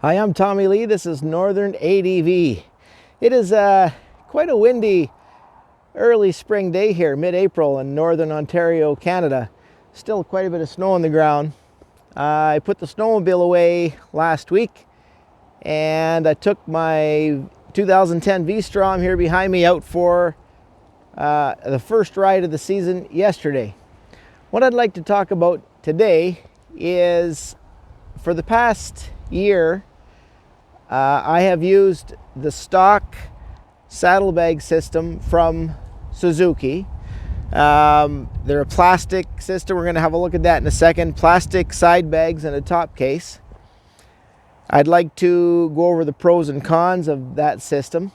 Hi, I'm Tommy Lee. This is Northern ADV. It is quite a windy early spring day here, mid-April in Northern Ontario, Canada. Still quite a bit of snow on the ground. I put the snowmobile away last week and I took my 2010 V-Strom here behind me out for the first ride of the season yesterday. What I'd like to talk about today is, for the past year, I have used the stock saddlebag system from Suzuki. They're a plastic system. We're going to have a look at that in a second. Plastic side bags and a top case. I'd like to go over the pros and cons of that system.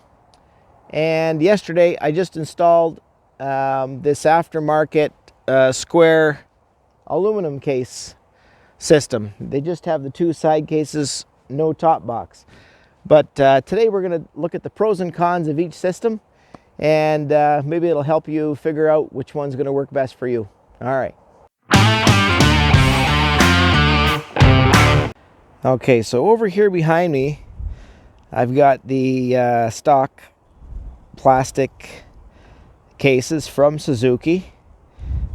And yesterday I just installed this aftermarket square aluminum case system. They just have the two side cases, no top box. But today we're going to look at the pros and cons of each system, and maybe it'll help you figure out which one's going to work best for you. All right. Okay, so over here behind me, I've got the stock plastic cases from Suzuki,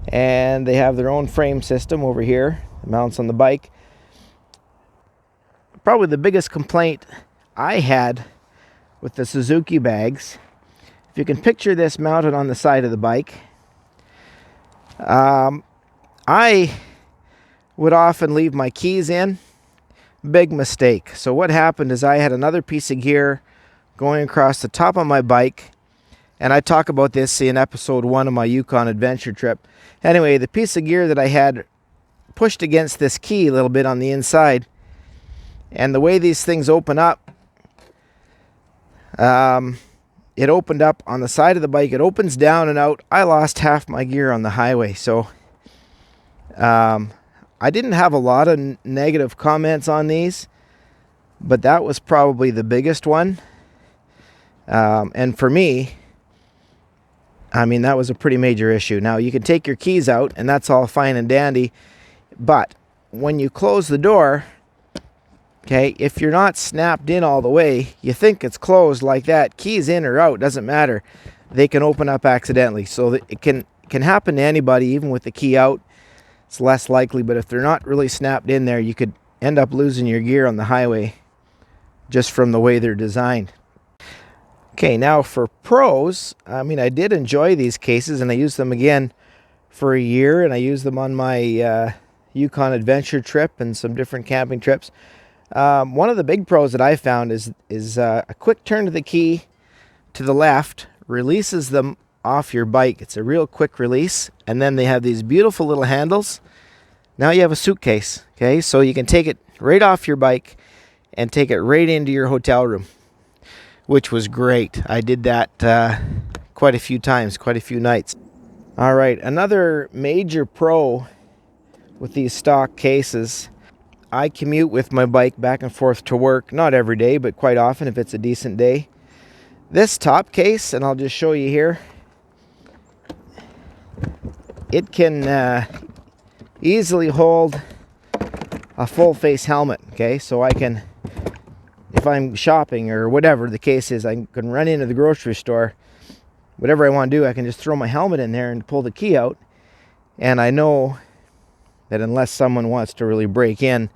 and they have their own frame system over here. It mounts on the bike. Probably the biggest complaint I had with the Suzuki bags, if you can picture this mounted on the side of the bike, I would often leave my keys in. Big mistake. So what happened is I had another piece of gear going across the top of my bike, and I talk about this in episode 1 of my Yukon adventure trip. Anyway, the piece of gear that I had pushed against this key a little bit on the inside, and the way these things open up, it opened up on the side of the bike. It opens down and out. I lost half my gear on the highway. So I didn't have a lot of negative comments on these, but that was probably the biggest one. And for me, I mean, that was a pretty major issue. Now, you can take your keys out, and that's all fine and dandy. But when you close the door, okay, if you're not snapped in all the way, you think it's closed like that, keys in or out, doesn't matter. They can open up accidentally. So it can happen to anybody, even with the key out. It's less likely, but if they're not really snapped in there, you could end up losing your gear on the highway just from the way they're designed. Okay, now for pros, I mean, I did enjoy these cases, and I used them again for a year, and I used them on my Yukon adventure trip and some different camping trips. One of the big pros that I found is a quick turn to the key to the left releases them off your bike. It's a real quick release, and then they have these beautiful little handles. Now you have a suitcase, okay? So you can take it right off your bike and take it right into your hotel room, which was great. I did that quite a few times, quite a few nights. All right, another major pro with these stock cases, I commute with my bike back and forth to work, not every day, but quite often if it's a decent day. This top case, and I'll just show you here, it can easily hold a full face helmet, okay? So I can, if I'm shopping or whatever the case is, I can run into the grocery store, whatever I want to do, I can just throw my helmet in there and pull the key out, and I know that unless someone wants to really break in,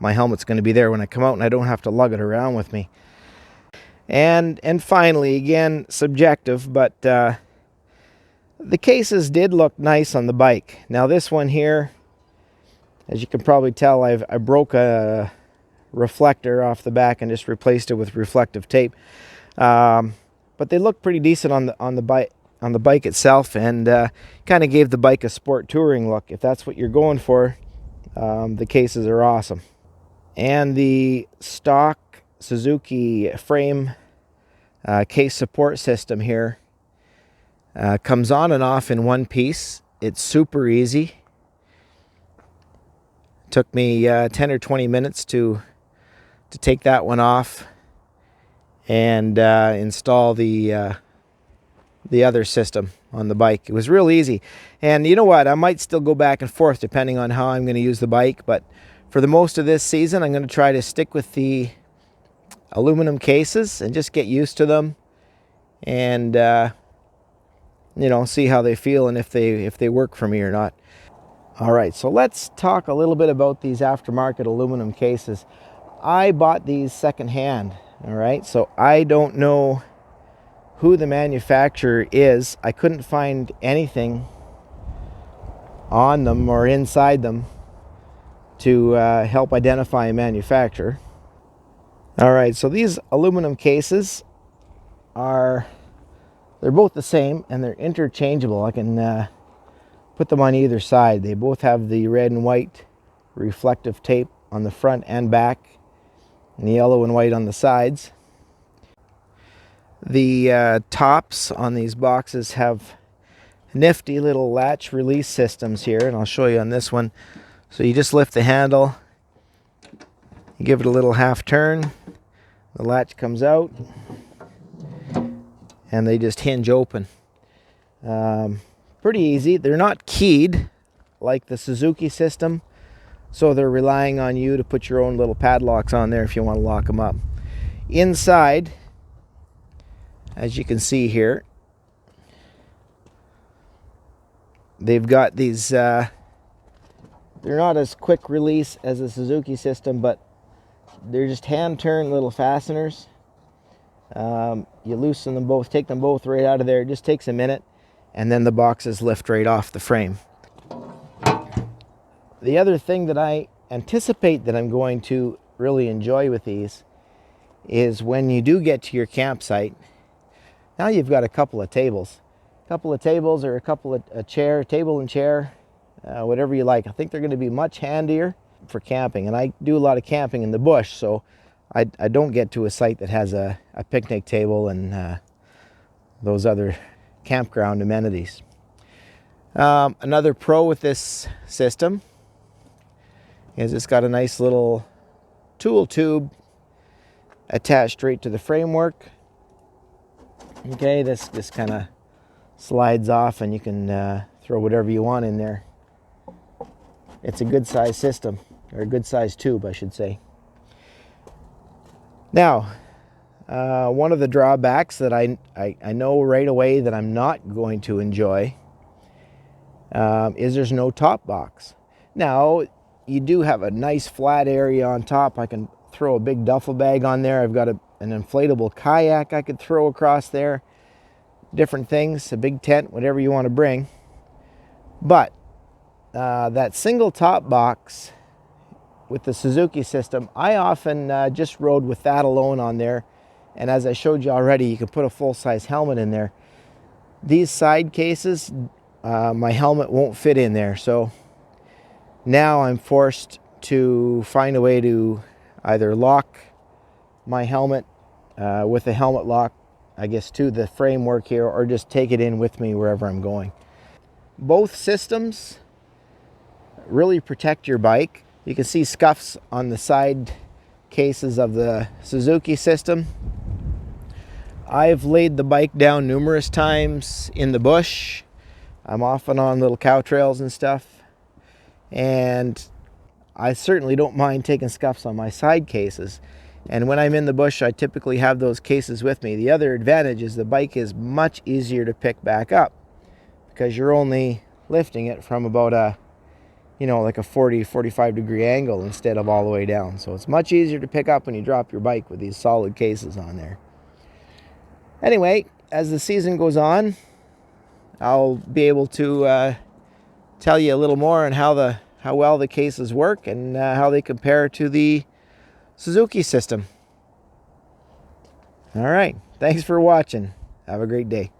my helmet's going to be there when I come out, and I don't have to lug it around with me. And finally, again, subjective, but the cases did look nice on the bike. Now this one here, as you can probably tell, I broke a reflector off the back and just replaced it with reflective tape. But they look pretty decent on the bike itself, and kind of gave the bike a sport touring look. If that's what you're going for, the cases are awesome. And the stock Suzuki frame case support system here comes on and off in one piece. It's super easy. Took me 10 or 20 minutes to take that one off and install the other system on the bike. It was real easy. And you know what? I might still go back and forth depending on how I'm going to use the bike. But for the most of this season, I'm going to try to stick with the aluminum cases and just get used to them, and you know, see how they feel and if they work for me or not. All right, so let's talk a little bit about these aftermarket aluminum cases. I bought these secondhand. All right, so I don't know who the manufacturer is. I couldn't find anything on them or inside them to help identify a manufacturer. All right, so these aluminum cases they're both the same and they're interchangeable. I can put them on either side. They both have the red and white reflective tape on the front and back, and the yellow and white on the sides. The tops on these boxes have nifty little latch release systems here, and I'll show you on this one. So you just lift the handle, you give it a little half turn, the latch comes out, and they just hinge open. Pretty easy. They're not keyed like the Suzuki system, so they're relying on you to put your own little padlocks on there if you want to lock them up. Inside, as you can see here, they've got these, they're not as quick release as the Suzuki system, but they're just hand turn little fasteners. You loosen them both, take them both right out of there. It just takes a minute, and then the boxes lift right off the frame. The other thing that I anticipate that I'm going to really enjoy with these is when you do get to your campsite, now you've got a couple of tables. Or a couple of table and chair, whatever you like. I think they're going to be much handier for camping, and I do a lot of camping in the bush, so I don't get to a site that has a picnic table and those other campground amenities. Another pro with this system is it's got a nice little tool tube attached right to the framework. Okay, this just kind of slides off and you can throw whatever you want in there. It's a good size system, or a good size tube, I should say. Now, one of the drawbacks that I know right away that I'm not going to enjoy is there's no top box. Now, you do have a nice flat area on top. I can throw a big duffel bag on there. I've got an inflatable kayak I could throw across there. Different things, a big tent, whatever you want to bring. But that single top box with the Suzuki system, I often just rode with that alone on there. And as I showed you already, you can put a full-size helmet in there. These side cases, my helmet won't fit in there. So now I'm forced to find a way to either lock my helmet with a helmet lock, I guess, to the framework here, or just take it in with me wherever I'm going. Both systems really protect your bike. You can see scuffs on the side cases of the Suzuki system. I've laid the bike down numerous times in the bush. I'm often on little cow trails and stuff, and I certainly don't mind taking scuffs on my side cases. And when I'm in the bush, I typically have those cases with me. The other advantage is the bike is much easier to pick back up because you're only lifting it from about a, like a 40-45 degree angle instead of all the way down. So it's much easier to pick up when you drop your bike with these solid cases on there. Anyway, as the season goes on, I'll be able to tell you a little more on how well the cases work and how they compare to the Suzuki system. All right, thanks for watching. Have a great day.